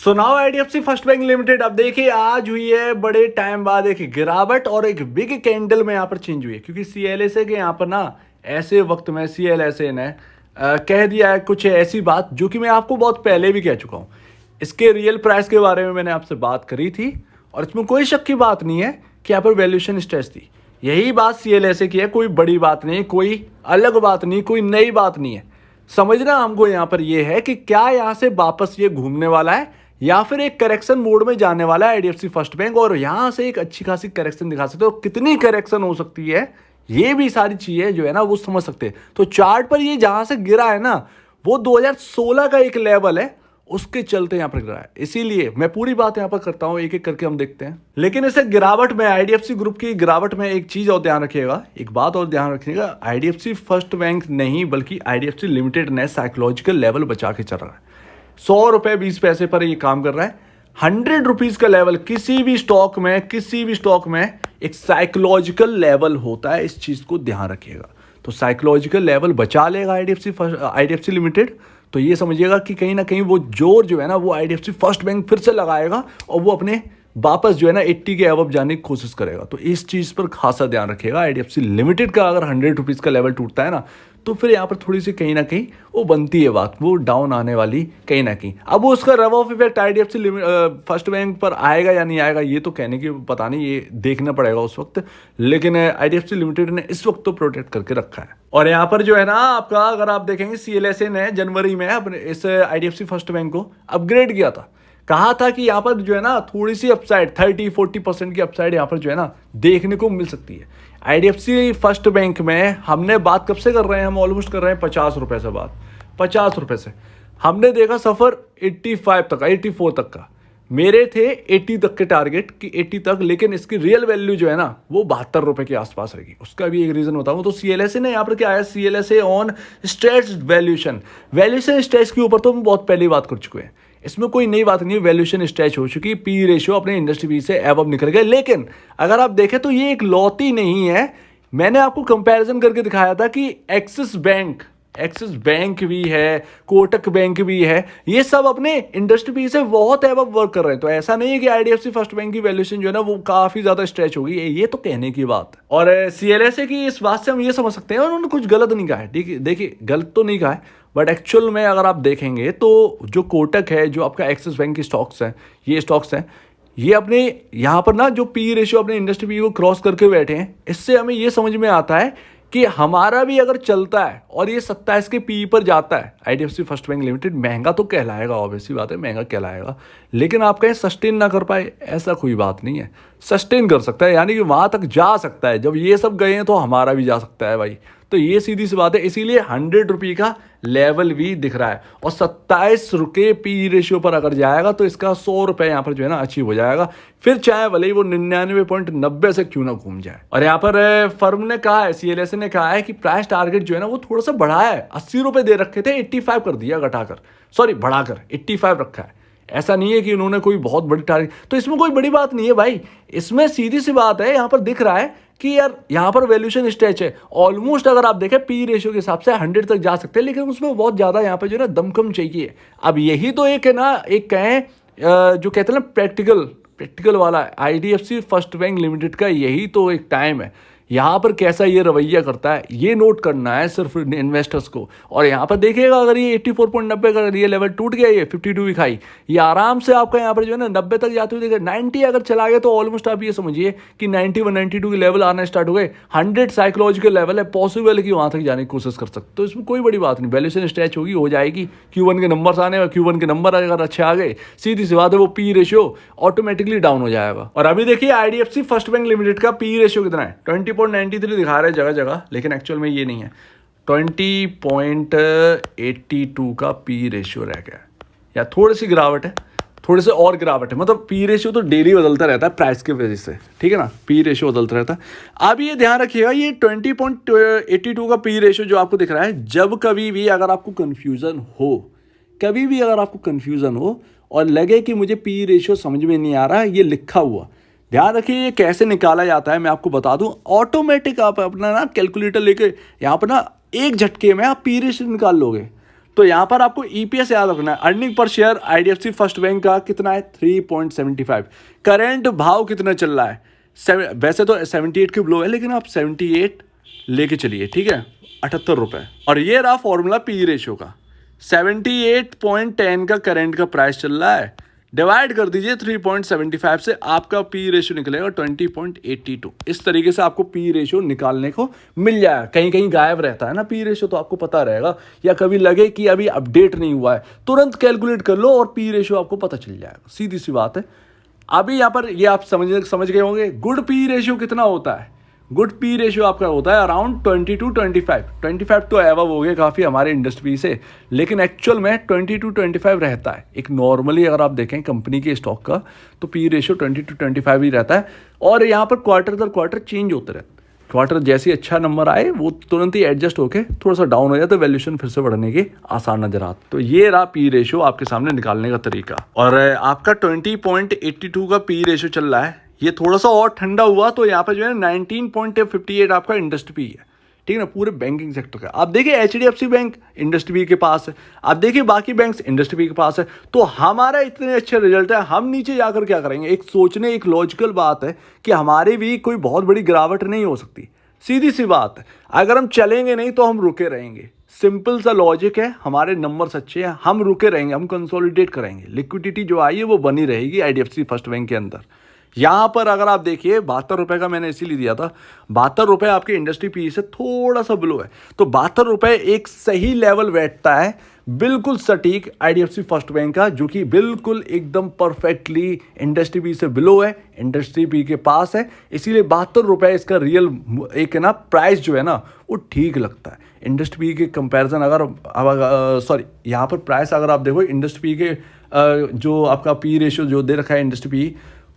So now IDFC first bank limited अब देखिए आज हुई है बड़े टाइम बाद एक गिरावट और एक बिग कैंडल में यहाँ पर चेंज हुई है क्योंकि सीएलएसए के यहाँ पर ना ऐसे वक्त में सीएलएसए ने कह दिया है कुछ ऐसी बात जो कि मैं आपको बहुत पहले भी कह चुका हूँ। इसके रियल प्राइस के बारे में मैंने आपसे बात करी थी और इसमें कोई शक की बात नहीं है कि यहाँ पर वैल्यूएशन स्ट्रेस थी। यही बात सीएलएसए की है, कोई बड़ी बात नहीं, कोई अलग बात नहीं, कोई नई बात नहीं है। समझना हमको यहाँ पर यह है कि क्या यहाँ से वापस ये घूमने वाला है या फिर एक करेक्शन मोड में जाने वाला है आईडीएफसी फर्स्ट बैंक और यहां से एक अच्छी खासी करेक्शन दिखा सकते हो। कितनी करेक्शन हो सकती है ये भी सारी चीजें जो है ना वो समझ सकते हैं। तो चार्ट पर ये जहां से गिरा है ना वो 2016 का एक लेवल है, उसके चलते यहां पर गिरा है। इसीलिए मैं पूरी बात यहां पर करता हूं, एक एक करके हम देखते हैं। लेकिन इसे गिरावट में आईडीएफसी ग्रुप की गिरावट में एक चीज और ध्यान रखिएगा, एक बात और ध्यान रखिएगा, आईडीएफसी फर्स्ट बैंक नहीं बल्कि आईडीएफसी लिमिटेड ने साइकोलॉजिकल लेवल बचा के चल रहा है। 100 रुपए 20 पैसे पर ये काम कर रहा है। 100 रुपीज का लेवल किसी भी स्टॉक में एक साइकोलॉजिकल लेवल होता है, इस चीज को ध्यान रखिएगा। तो साइकोलॉजिकल लेवल बचा लेगा आईडीएफसी लिमिटेड, तो ये समझिएगा कि कहीं ना कहीं वो जोर जो है ना वो आईडीएफसी फर्स्ट बैंक फिर से लगाएगा और वो अपने वापस जो है ना 80 के अबव जाने की कोशिश करेगा। तो इस चीज पर खासा ध्यान रखिएगा। आईडीएफसी लिमिटेड का अगर 100 रुपीज का लेवल टूटता है ना तो फिर यहाँ पर थोड़ी सी कहीं ना कहीं वो बनती है बात, वो डाउन आने वाली कहीं ना कहीं। अब वो उसका rub off effect IDFC first bank पर आएगा या नहीं आएगा ये तो कहने की पता नहीं, ये देखना पड़ेगा उस वक्त। लेकिन आईडीएफसी लिमिटेड ने इस वक्त तो प्रोटेक्ट करके रखा है। और यहाँ पर जो है ना आपका अगर आप देखेंगे सीएलएसए ने जनवरी में अपने इस आईडीएफसी फर्स्ट बैंक को अपग्रेड किया था। कहा था कि यहाँ पर जो है ना थोड़ी सी अपसाइड 30-40% की अपसाइड यहाँ पर जो है ना देखने को मिल सकती है। आईडीएफसी फर्स्ट बैंक में हमने बात कब से कर रहे हैं, हम ऑलमोस्ट कर रहे हैं 50 रुपए से बात, 50 रुपए से हमने देखा सफर 85 तक, 84 तक का। मेरे थे 80 तक के टारगेट कि 80 तक, लेकिन इसकी रियल वैल्यू जो है ना वो 72 रुपए के आसपास रहेगी। उसका भी एक रीजन बताऊं तो सीएलएसए ने यहाँ पर क्या है, CLSA on stretch valuation stretch के ऊपर तो हम बहुत पहले बात कर चुके हैं, इसमें कोई नई बात नहीं है। वैल्यूएशन स्ट्रेच हो चुकी, पी रेशियो अपने इंडस्ट्री पी से एबव निकल गए। लेकिन अगर आप देखें तो ये एक लौती नहीं है। मैंने आपको कंपैरिजन करके दिखाया था कि एक्सिस बैंक भी है, कोटक बैंक भी है, ये सब अपने इंडस्ट्री पी से बहुत एबव वर्क कर रहे हैं। तो ऐसा नहीं है कि आईडीएफसी फर्स्ट बैंक की वैल्यूएशन जो है ना वो काफी ज्यादा स्ट्रेच होगी, ये तो कहने की बात है। और सीएलएसए की इस बात से हम ये समझ सकते हैं उन्होंने कुछ गलत नहीं कहा है। देखिए गलत तो नहीं कहा है, बट एक्चुअल में अगर आप देखेंगे तो जो कोटक है, जो आपका एक्सिस बैंक की स्टॉक्स हैं, ये स्टॉक्स हैं, ये अपने यहाँ पर ना जो पी रेशियो अपने इंडस्ट्री पी को क्रॉस करके बैठे हैं। इससे हमें ये समझ में आता है कि हमारा भी अगर चलता है और ये 27 के पी पर जाता है, आईडीएफसी फर्स्ट बैंक लिमिटेड महंगा तो कहलाएगा, ऑब्वियसली बात है महंगा कहलाएगा, लेकिन आप कहीं सस्टेन ना कर पाए ऐसा कोई बात नहीं है। सस्टेन कर सकता है, यानी कि वहां तक जा सकता है। जब ये सब गए हैं तो हमारा भी जा सकता है भाई, तो ये सीधी सी बात है। इसीलिए 100 रुपये का लेवल भी दिख रहा है और 27 रुपये पी रेशियो पर अगर जाएगा तो इसका 100 रुपये यहाँ पर जो है ना अचीव हो जाएगा। फिर चाहे भले ही वो 99.90 से क्यों ना घूम जाए। और यहाँ पर फर्म ने कहा है, सीएलएसए ने कहा है कि प्राइस टारगेट जो है ना वो थोड़ा सा बढ़ाया है। 80 रुपये दे रखे थे, 85 कर दिया बढ़ाकर 85 रखा है। ऐसा नहीं है कि उन्होंने कोई बहुत बड़ी टारगेट, तो इसमें कोई बड़ी बात नहीं है भाई। इसमें सीधी सी बात है, यहाँ पर दिख रहा है कि यार यहाँ पर वैल्यूएशन स्ट्रेच है। ऑलमोस्ट अगर आप देखें पी रेशियो के हिसाब से 100 तक जा सकते हैं, लेकिन उसमें बहुत ज़्यादा यहाँ पर जो है ना दमखम चाहिए। अब यही तो एक है ना, एक कहें जो कहते हैं ना प्रैक्टिकल वाला आईडीएफसी फर्स्ट बैंक लिमिटेड का यही तो एक टाइम है। यहाँ पर कैसा ये रवैया करता है ये नोट करना है सिर्फ इन्वेस्टर्स को। और यहाँ पर देखिएगा अगर ये 84.90 का ये लेवल टूट गया, ये 52 भी खाई, ये आराम से आपका यहाँ पर जो है ना 90 तक जाते हुए देखिए 90 अगर चला गया तो ऑलमोस्ट आप ये समझिए कि 91 92 के लेवल आना स्टार्ट हो गए। 100 साइकोलॉजिकल लेवल है, पॉसिबल है कि वहाँ तक जाने की कोशिश कर सकते। तो इसमें कोई बड़ी बात नहीं, वैल्यूएशन स्ट्रेच होगी, हो जाएगी। Q1 के नंबर्स आने और Q1 के नंबर अगर अच्छे आ गए, सीधी सी बात है वो पी रेशियो ऑटोमेटिकली डाउन हो जाएगा। और अभी देखिए आईडीएफसी फर्स्ट बैंक लिमिटेड का पी रेशियो कितना है, 20.93 दिखा रहा है जगह जगह, लेकिन एक्चुअल में ये नहीं है। 20.82 का पी रेशियो रह गया, या थोड़ी सी गिरावट है, थोड़ी सी और गिरावट है। मतलब पी रेशियो तो डेली बदलता रहता है प्राइस की वजह से, ठीक है ना, पी रेशियो बदलता रहता है। अब ये ध्यान रखिएगा, ये 20.82 का पी रेशियो जो आपको दिख रहा है, जब कभी भी अगर आपको कन्फ्यूज़न हो और लगे कि मुझे पी रेशियो समझ में नहीं आ रहा है, ये लिखा हुआ ध्यान रखिए ये कैसे निकाला जाता है मैं आपको बता दूं। ऑटोमेटिक आप अपना ना कैलकुलेटर लेके यहाँ पर ना एक झटके में आप पी रेशियो निकाल लोगे। तो यहाँ पर आपको ईपीएस याद रखना है। Earning per share IDFC first bank का कितना है 3.75। करंट भाव कितना चल रहा है वैसे तो 78 के बिलो है, लेकिन आप 78 लेके चलिए, ठीक है, 78 रुपये। और ये रहा फॉर्मूला पी रेशियो का, 78.10 का करंट का प्राइस चल रहा है, डिवाइड कर दीजिए 3.75 से, आपका पी रेशियो निकलेगा 20.82। इस तरीके से आपको पी रेशियो निकालने को मिल जाएगा। कहीं कहीं गायब रहता है ना पी रेशियो, तो आपको पता रहेगा, या कभी लगे कि अभी अपडेट नहीं हुआ है, तुरंत कैलकुलेट कर लो और पी रेशियो आपको पता चल जाएगा। सीधी सी बात है। अभी यहाँ पर ये आप समझ गए होंगे गुड पी रेशियो कितना होता है। गुड पी रेशियो आपका होता है अराउंड 20 to 25। 25 तो एवब हो गए काफ़ी हमारे इंडस्ट्री से, लेकिन एक्चुअल में 20 to 25 रहता है। एक नॉर्मली अगर आप देखें कंपनी के स्टॉक का तो पी रेशियो 20 to 25 ही रहता है। और यहाँ पर क्वार्टर दर क्वार्टर चेंज होते रहते हैं। क्वार्टर जैसे अच्छा नंबर आए वो तुरंत ही एडजस्ट होकर थोड़ा सा डाउन हो जाए तो वैल्यूएशन फिर से बढ़ने की आसान नजर आती। तो ये रहा पी रेशियो आपके सामने निकालने का तरीका। और आपका 20.82 का पी रेशियो चल रहा है, ये थोड़ा सा और ठंडा हुआ तो यहाँ पर जो है 19.58 आपका इंडस्ट्री पी है, ठीक है ना, पूरे बैंकिंग सेक्टर का। आप देखिए एचडीएफसी बैंक इंडस्ट्री पी के पास है, आप देखिए बाकी बैंक्स इंडस्ट्री पी के पास है। तो हमारा इतने अच्छे रिजल्ट है, हम नीचे जाकर क्या करेंगे। एक सोचने एक लॉजिकल बात है कि हमारी भी कोई बहुत बड़ी गिरावट नहीं हो सकती। सीधी सी बात है, अगर हम चलेंगे नहीं तो हम रुके रहेंगे। सिंपल सा लॉजिक है, हमारे नंबर अच्छे हैं, हम रुके रहेंगे, हम कंसोलिडेट करेंगे, लिक्विडिटी जो आई है वो बनी रहेगी आईडीएफसी फर्स्ट बैंक के अंदर। यहाँ पर अगर आप देखिए 72 रुपये का मैंने इसीलिए दिया था, 72 रुपये आपके इंडस्ट्री पी से थोड़ा सा बिलो है, तो 72 रुपये एक सही लेवल बैठता है, बिल्कुल सटीक आईडीएफसी फर्स्ट बैंक का, जो कि बिल्कुल एकदम परफेक्टली इंडस्ट्री पी से बिलो है, इंडस्ट्री पी के पास है। इसीलिए 72 रुपये इसका रियल एक है ना प्राइस जो है ना वो ठीक लगता है इंडस्ट्री पी के कंपैरिजन। अगर सॉरी यहाँ पर प्राइस अगर आप देखो इंडस्ट्री पी के जो आपका पी रेशियो जो दे रखा है इंडस्ट्री पी,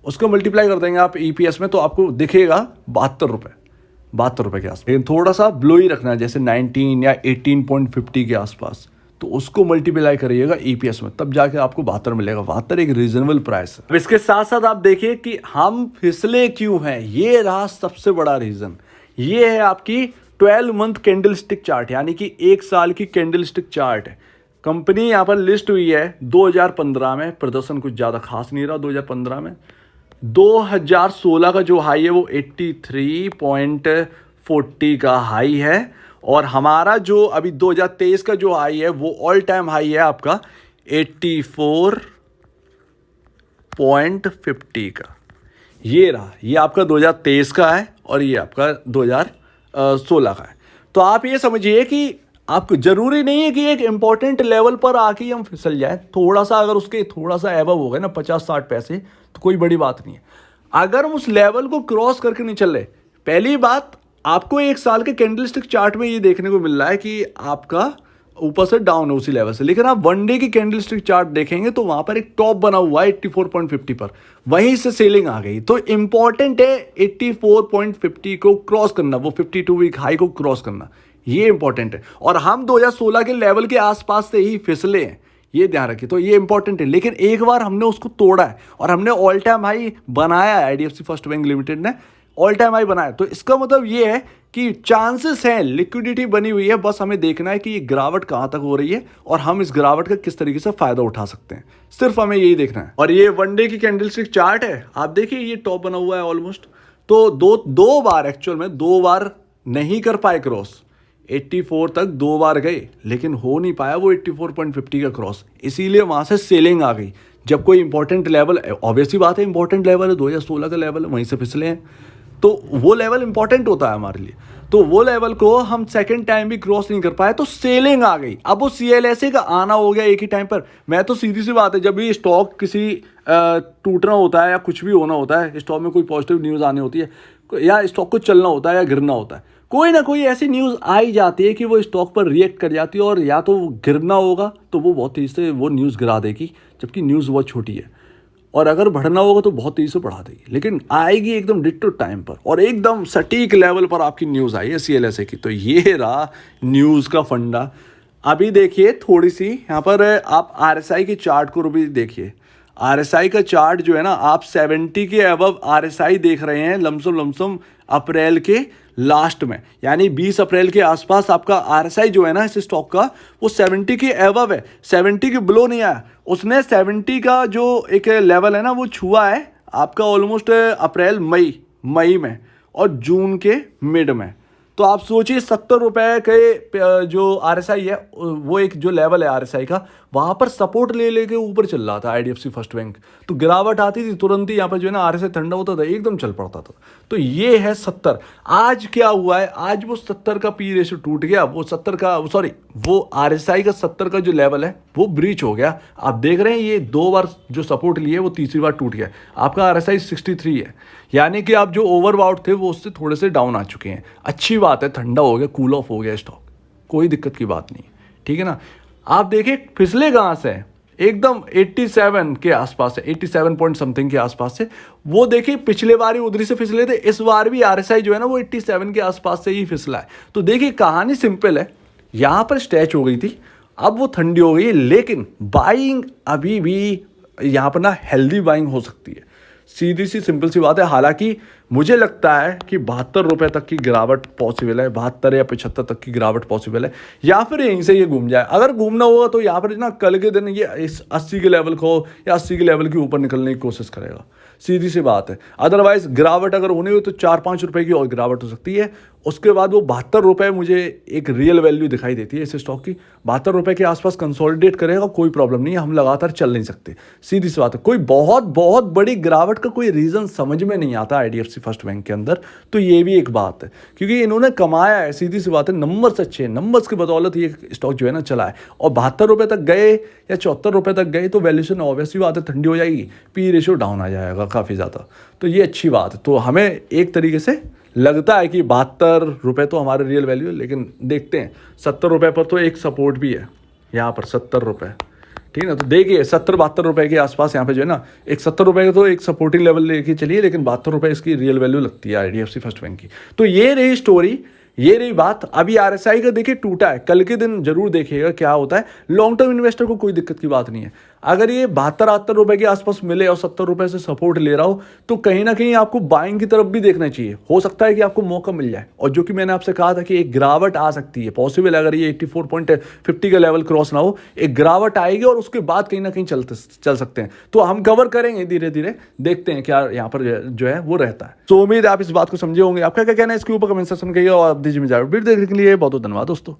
उसको मल्टीप्लाई कर देंगे आप ईपीएस में तो आपको दिखेगा 72 रुपये के आसपास। लेकिन थोड़ा सा ब्लो ही रखना है, जैसे 19 या 18.50 के आसपास, तो उसको मल्टीप्लाई करिएगा ईपीएस में, तब जाके आपको 72 मिलेगा। 72 एक रीजनेबल प्राइस है। अब इसके साथ साथ आप देखिए कि हम फिसले क्यों हैं, ये रहा सबसे बड़ा रीजन। ये है आपकी 12 मंथ कैंडल स्टिक चार्ट, यानी कि 1 साल की कैंडल स्टिक चार्ट है। कंपनी यहाँ पर लिस्ट हुई है 2015 में, प्रदर्शन कुछ ज़्यादा खास नहीं रहा 2015 में। 2016 का जो हाई है वो 83.40 का हाई है, और हमारा जो अभी 2023 का जो हाई है वो ऑल टाइम हाई है आपका 84.50 का। ये रहा, ये आपका 2023 का है और ये आपका 2016 का है। तो आप ये समझिए कि आपको जरूरी नहीं है कि एक इंपॉर्टेंट लेवल पर आके हम फिसल जाए। थोड़ा सा अगर उसके थोड़ा सा एबव हो गए ना 50-60 पैसे तो कोई बड़ी बात नहीं है। अगर हम उस लेवल को क्रॉस करके नहीं चल रहे, पहली बात आपको 1 साल के कैंडलस्टिक चार्ट में ये देखने को मिल रहा है कि आपका ऊपर से डाउन है उसी लेवल से, लेकिन आप 1 डे की कैंडलस्टिक चार्ट देखेंगे तो वहां पर एक टॉप बना हुआ है 84.50 पर, वहीं से सेलिंग आ गई। तो इंपॉर्टेंट है 84.50 को क्रॉस करना, वो 52 वीक हाई को क्रॉस करना, ये इंपॉर्टेंट है। और हम 2016 के लेवल के आसपास से ही फिसले हैं, ये ध्यान रखिए। तो ये इंपॉर्टेंट है, लेकिन एक बार हमने उसको तोड़ा है और हमने ऑल टाइम हाई बनाया है, आईडीएफसी फर्स्ट बैंक लिमिटेड ने ऑल टाइम हाई बनाया, तो इसका मतलब ये है कि चांसेस हैं, लिक्विडिटी बनी हुई है। बस हमें देखना है कि ये गिरावट कहां तक हो रही है और हम इस गिरावट का किस तरीके से फायदा उठा सकते हैं, सिर्फ हमें यही देखना है। और ये 1 डे की कैंडलस्टिक चार्ट है, आप देखिए ये टॉप बना हुआ है ऑलमोस्ट। तो दो बार एक्चुअल में 2 बार नहीं कर पाए क्रॉस, 84 तक 2 बार गए लेकिन हो नहीं पाया वो 84.50 का क्रॉस, इसीलिए वहां से सेलिंग आ गई। जब कोई इंपॉर्टेंट लेवल, ऑब्वियसली बात है इंपॉर्टेंट लेवल है 2016 का लेवल है, वहीं से फिसले हैं, तो वो लेवल इंपॉर्टेंट होता है हमारे लिए। तो वो लेवल को हम सेकंड टाइम भी क्रॉस नहीं कर पाए तो सेलिंग आ गई। अब वो सीएलएसए का आना हो गया एक ही टाइम पर। मैं तो सीधी सी बात है, जब भी स्टॉक किसी टूटना होता है या कुछ भी होना होता है, स्टॉक में कोई पॉजिटिव न्यूज़ आनी होती है या स्टॉक को चलना होता है या गिरना होता है, कोई ना कोई ऐसी न्यूज़ आई जाती है कि वो स्टॉक पर रिएक्ट कर जाती है, और या तो गिरना होगा तो वो बहुत तेज़ी से वो न्यूज़ गिरा देगी, जबकि न्यूज़ बहुत छोटी है, और अगर बढ़ना होगा तो बहुत तेज़ी से बढ़ा देगी, लेकिन आएगी एकदम डिट्टो टाइम पर और एकदम सटीक लेवल पर आपकी न्यूज़ आई है सीएलएसए की। तो ये रहा न्यूज़ का फंडा। अभी देखिए थोड़ी सी यहाँ पर आप आरएसआई की चार्ट को भी देखिए। आरएसआई का चार्ट जो है ना, आप 70 के अबव आरएसआई देख रहे हैं लमसम अप्रैल के लास्ट में, यानी 20 अप्रैल के आसपास आपका आरएसआई जो है ना इस स्टॉक का, वो 70 के अबव है, 70 के बिलो नहीं आया। उसने 70 का जो एक लेवल है ना वो छुआ है आपका ऑलमोस्ट अप्रैल मई में और जून के मिड में। तो आप सोचिए 70 रुपए के जो आरएसआई है, वो एक जो लेवल है आरएसआई का, वहां पर सपोर्ट ले लेके ऊपर चल रहा था आईडीएफसी फर्स्ट बैंक। तो गिरावट आती थी तुरंत ही यहाँ पर जो है ना आरएसआई ठंडा होता था, एकदम चल पड़ता था। तो ये है 70। आज क्या हुआ है, आज वो 70 का पी रेशियो टूट गया, वो 70 का सॉरी वो आरएसआई का 70 का जो लेवल है वो ब्रीच हो गया। आप देख रहे हैं ये 2 बार जो सपोर्ट लिए वो तीसरी बार टूट गया। आपका आरएसआई 63 है, यानी कि आप जो ओवरबाउट थे वो उससे थोड़े से डाउन आ चुके हैं। अच्छी बात है, ठंडा हो गया, कूल ऑफ हो गया स्टॉक, कोई दिक्कत की बात नहीं, ठीक है ना। आप देखिए फिसले कहाँ से है, एकदम 87 के आसपास है, 87 पॉइंट समथिंग के आसपास से। वो देखिए पिछले बार ही उधरी से फिसले थे, इस बार भी आरएसआई जो है ना वो 87 के आसपास से ही फिसला है। तो देखिए कहानी सिंपल है, यहाँ पर स्टैच हो गई थी, अब वो ठंडी हो गई है, लेकिन बाइंग अभी भी यहाँ पर ना हेल्दी बाइंग हो सकती है। सीधी सी सिंपल सी बात है। हालांकि मुझे लगता है कि 72 रुपए तक की गिरावट पॉसिबल है, 72 या 75 तक की गिरावट पॉसिबल है, या फिर यहीं से ये घूम जाए। अगर घूमना होगा तो यहाँ पर ना कल के दिन ये इस 80 के लेवल को या 80 के लेवल के ऊपर निकलने की कोशिश करेगा, सीधी सी बात है। अदरवाइज गिरावट अगर होनी हो तो 4-5 रुपए की और गिरावट हो सकती है। उसके बाद वो 72 रुपए मुझे एक रियल वैल्यू दिखाई देती है इस स्टॉक की। 72 रुपए के आसपास कंसोलिडेट करेगा, कोई प्रॉब्लम नहीं है, हम लगातार चल नहीं सकते, सीधी सी बात है। कोई बहुत बहुत बड़ी गिरावट का कोई रीजन समझ में नहीं आता आईडीएफसी फर्स्ट बैंक के अंदर। तो ये भी एक बात है, क्योंकि इन्होंने कमाया है, सीधी सी बात है, नंबर्स अच्छे हैं, नंबर्स की बदौलत ये स्टॉक जो है ना चला है। और 72 रुपए तक गए या 74 रुपए तक गए तो वैल्यूएशन ऑब्वियसली बात है ठंडी हो जाएगी, पी रेशियो डाउन आ जाएगा काफ़ी ज़्यादा। तो ये अच्छी बात है। तो हमें एक तरीके से लगता है कि 72 रुपये तो हमारे रियल वैल्यू है, लेकिन देखते हैं 70 रुपये पर तो एक सपोर्ट भी है यहाँ पर, 70 रुपये, ठीक है ना। तो देखिए 70-72 रुपये के आसपास यहाँ पे जो है ना एक 70 रुपये का तो एक सपोर्टिंग लेवल लेके चलिए, लेकिन 72 रुपये इसकी रियल वैल्यू लगती है आईडीएफसी फर्स्ट बैंक की। तो ये रही स्टोरी, ये रही बात। अभी आरएसआई का देखिए टूटा है, कल के दिन जरूर देखिएगा क्या होता है। लॉन्ग टर्म इन्वेस्टर को कोई दिक्कत की बात नहीं है। अगर ये 72-73 रुपए के आसपास मिले और 70 रुपए से सपोर्ट ले रहा हो तो कहीं ना कहीं आपको बाइंग की तरफ भी देखना चाहिए। हो सकता है कि आपको मौका मिल जाए, और जो कि मैंने आपसे कहा था कि एक गिरावट आ सकती है, पॉसिबल है। अगर ये 84.50 का लेवल क्रॉस ना हो, एक गिरावट आएगी और उसके बाद कहीं ना कहीं चल सकते हैं। तो हम कवर करेंगे धीरे धीरे, देखते हैं क्या यहाँ पर जो है वो रहता है। तो उम्मीद है आप इस बात को समझे होंगे। आपका क्या कहना है इसके ऊपर कमेंट सेक्शन में कहिए, और आप दीजिए मुझे वीडियो देखने के लिए बहुत बहुत धन्यवाद दोस्तों।